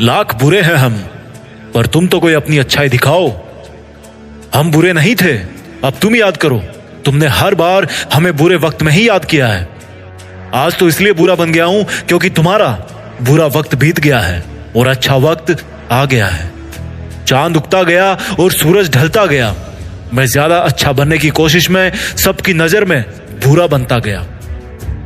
लाख बुरे हैं हम, पर तुम तो कोई अपनी अच्छाई दिखाओ। हम बुरे नहीं थे, अब तुम याद करो। तुमने हर बार हमें बुरे वक्त में ही याद किया है। आज तो इसलिए बुरा बन गया हूं क्योंकि तुम्हारा बुरा वक्त बीत गया है और अच्छा वक्त आ गया है। चांद उगता गया और सूरज ढलता गया। मैं ज्यादा अच्छा बनने की कोशिश में सबकी नजर में बुरा बनता गया।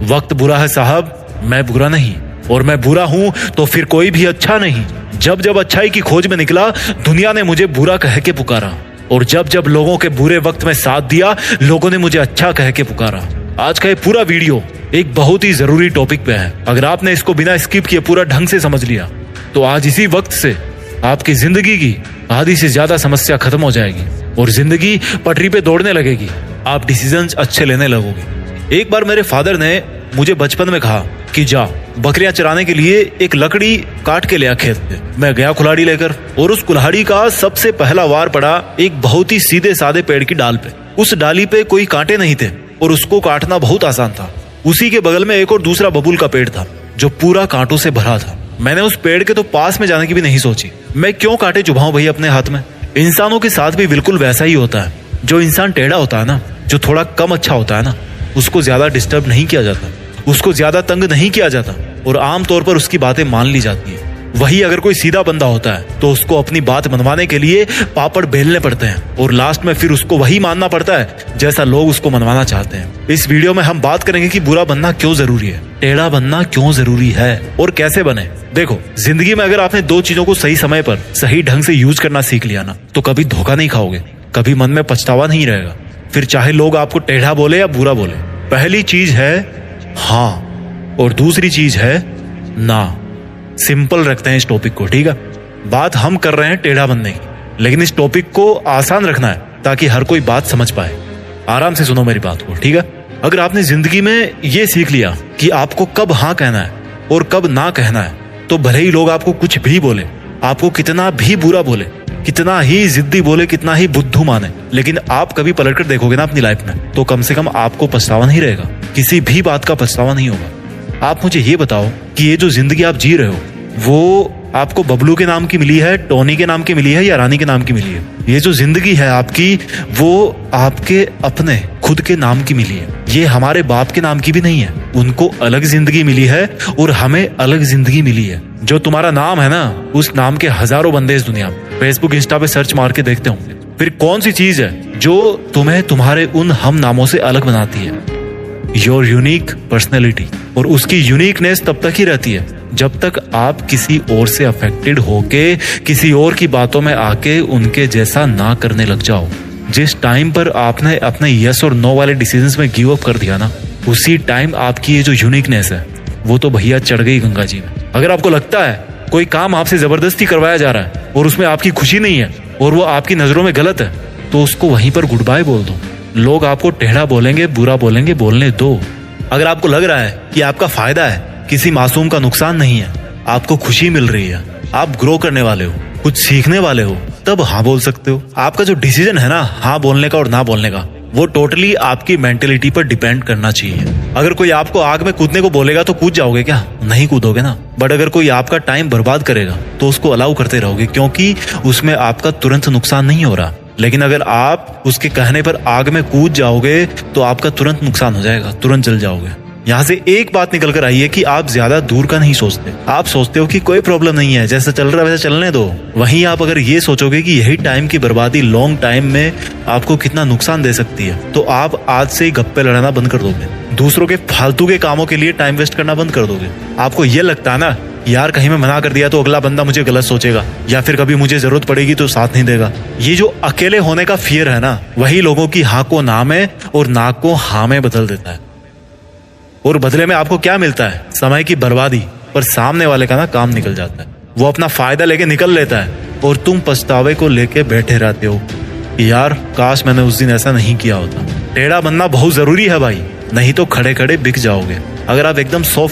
वक्त बुरा है साहब, मैं बुरा नहीं, और मैं बुरा हूं तो फिर कोई भी अच्छा नहीं। जब जब अच्छाई की खोज में निकला, दुनिया ने मुझे बुरा कह के पुकारा, और जब जब लोगों के बुरे वक्त में साथ दिया, लोगों ने मुझे अच्छा कह के पुकारा। आज का ये पूरा वीडियो एक बहुत ही जरूरी टॉपिक पे है। अगर आपने इसको बिना स्किप किए पूरा ढंग से समझ लिया, तो आज इसी वक्त से आपकी जिंदगी की आधी से ज्यादा समस्या खत्म हो जाएगी और जिंदगी पटरी पे दौड़ने लगेगी। आप डिसीजंस अच्छे लेने लगोगे। एक बार मेरे फादर ने मुझे बचपन में कहा कि जा बकरियां चराने के लिए एक लकड़ी काट के ले आ खेत पे। मैं गया कुल्हाड़ी लेकर, और उस कुल्हाड़ी का सबसे पहला वार पड़ा एक बहुत ही सीधे साधे पेड़ की डाल पे। उस डाली पे कोई कांटे नहीं थे और उसको काटना बहुत आसान था। उसी के बगल में एक और दूसरा बबूल का पेड़ था जो पूरा कांटों से भरा था। मैंने उस पेड़ के तो पास में जाने की भी नहीं सोची। मैं क्यों कांटे चुभाऊं भाई अपने हाथ में। इंसानों के साथ भी बिल्कुल वैसा ही होता है। जो इंसान टेढ़ा होता है ना, जो थोड़ा कम अच्छा होता है ना, उसको ज्यादा डिस्टर्ब नहीं किया जाता, उसको ज्यादा तंग नहीं किया जाता, और आमतौर पर उसकी बातें मान ली जाती है। वही अगर कोई सीधा बंदा होता है तो उसको अपनी बात मनवाने के लिए पापड़ बेलने पड़ते हैं, और लास्ट में फिर उसको वही मानना पड़ता है जैसा लोग उसको मनवाना चाहते हैं। इस वीडियो में हम बात करेंगे कि बुरा बनना क्यों जरूरी है, टेढ़ा बनना क्यों जरूरी है, और कैसे बने। देखो, जिंदगी में अगर आपने दो चीजों को सही समय पर सही ढंग से यूज करना सीख लिया ना, तो कभी धोखा नहीं खाओगे, कभी मन में पछतावा नहीं रहेगा। फिर चाहे लोग आपको टेढ़ा बोले या बुरा बोले। पहली चीज है हाँ, और दूसरी चीज है ना। सिंपल रखते हैं इस टॉपिक को, ठीक है। बात हम कर रहे हैं टेढ़ा बनने की, लेकिन इस टॉपिक को आसान रखना है ताकि हर कोई बात समझ पाए। आराम से सुनो मेरी बात को, ठीक है। अगर आपने जिंदगी में ये सीख लिया कि आपको कब हाँ कहना है और कब ना कहना है, तो भले ही लोग आपको कुछ भी बोले, आपको कितना भी बुरा बोले, कितना ही जिद्दी बोले, कितना ही बुद्धू माने, लेकिन आप कभी पलट कर देखोगे ना अपनी लाइफ में, तो कम से कम आपको पछतावा नहीं रहेगा। किसी भी बात का पछतावा नहीं होगा। आप मुझे ये बताओ कि ये जो जिंदगी आप जी रहे हो, वो आपको बबलू के नाम की मिली है, टोनी के नाम की मिली है, या रानी के नाम की मिली है? ये जो जिंदगी है आपकी, वो आपके अपने खुद के नाम की मिली है। ये हमारे बाप के नाम की भी नहीं है। उनको अलग जिंदगी मिली है और हमें अलग जिंदगी मिली है। जो तुम्हारा नाम है ना, उस नाम के हजारों बंदे इस दुनिया में फेसबुक इंस्टा पे सर्च मार के देखते होंगे। फिर कौन सी चीज है जो तुम्हें तुम्हारे उन हम नामों से अलग बनाती है? Your unique personality. और उसकी यूनिकनेस तब तक ही रहती है जब तक आप किसी और से अफेक्टेड होके किसी और की बातों में आके उनके जैसा ना करने लग जाओ। जिस टाइम पर आपने अपने यस और नो वाले डिसीजंस में गिव अप कर दिया ना, उसी टाइम आपकी ये जो यूनिकनेस है वो तो भैया चढ़ गई गंगा जी में। अगर आपको लगता है कोई काम आपसे जबरदस्ती करवाया जा रहा है और उसमें आपकी खुशी नहीं है और वो आपकी नजरों में गलत है, तो उसको वहीं पर गुड बाय बोल दो। लोग आपको टेढ़ा बोलेंगे, बुरा बोलेंगे, बोलने दो। अगर आपको लग रहा है कि आपका फायदा है, किसी मासूम का नुकसान नहीं है, आपको खुशी मिल रही है, आप ग्रो करने वाले हो, कुछ सीखने वाले हो, तब हाँ बोल सकते हो। आपका जो डिसीजन है ना हाँ बोलने का और ना बोलने का, वो टोटली आपकी मेंटेलिटी पर डिपेंड करना चाहिए। अगर कोई आपको आग में कूदने को बोलेगा तो कूद जाओगे क्या? नहीं कूदोगे ना। बट अगर कोई आपका टाइम बर्बाद करेगा तो उसको अलाउ करते रहोगे, क्योंकि उसमें आपका तुरंत नुकसान नहीं हो रहा। लेकिन अगर आप उसके कहने पर आग में कूद जाओगे तो आपका तुरंत नुकसान हो जाएगा, तुरंत जल जाओगे। यहाँ से एक बात निकल कर आई है कि आप ज्यादा दूर का नहीं सोचते। आप सोचते हो कि कोई प्रॉब्लम नहीं है, जैसा चल रहा है वैसा चलने दो। वहीं आप अगर ये सोचोगे कि यही टाइम की बर्बादी लॉन्ग टाइम में आपको कितना नुकसान दे सकती है, तो आप आज से ही गप्पे लड़ाना बंद कर दोगे, दूसरों के फालतू के कामों के लिए टाइम वेस्ट करना बंद कर दोगे। आपको ये लगता है ना यार कहीं मैं मना कर दिया तो अगला बंदा मुझे गलत सोचेगा, या फिर कभी मुझे जरूरत पड़ेगी तो साथ नहीं देगा। ये जो अकेले होने का फियर है ना, वही लोगों की हाँ को ना में और ना को हाँ में बदल देता है। और बदले में आपको क्या मिलता है? समय की बर्बादी। पर सामने वाले का ना काम निकल जाता है, वो अपना फायदा लेके निकल लेता है और तुम पछतावे को लेके बैठे रहते हो यार काश मैंने उस दिन ऐसा नहीं किया होता। टेढ़ा बनना बहुत जरूरी है भाई, नहीं तो खड़े खड़े बिक जाओगे। अगर आप एकदम सॉफ्ट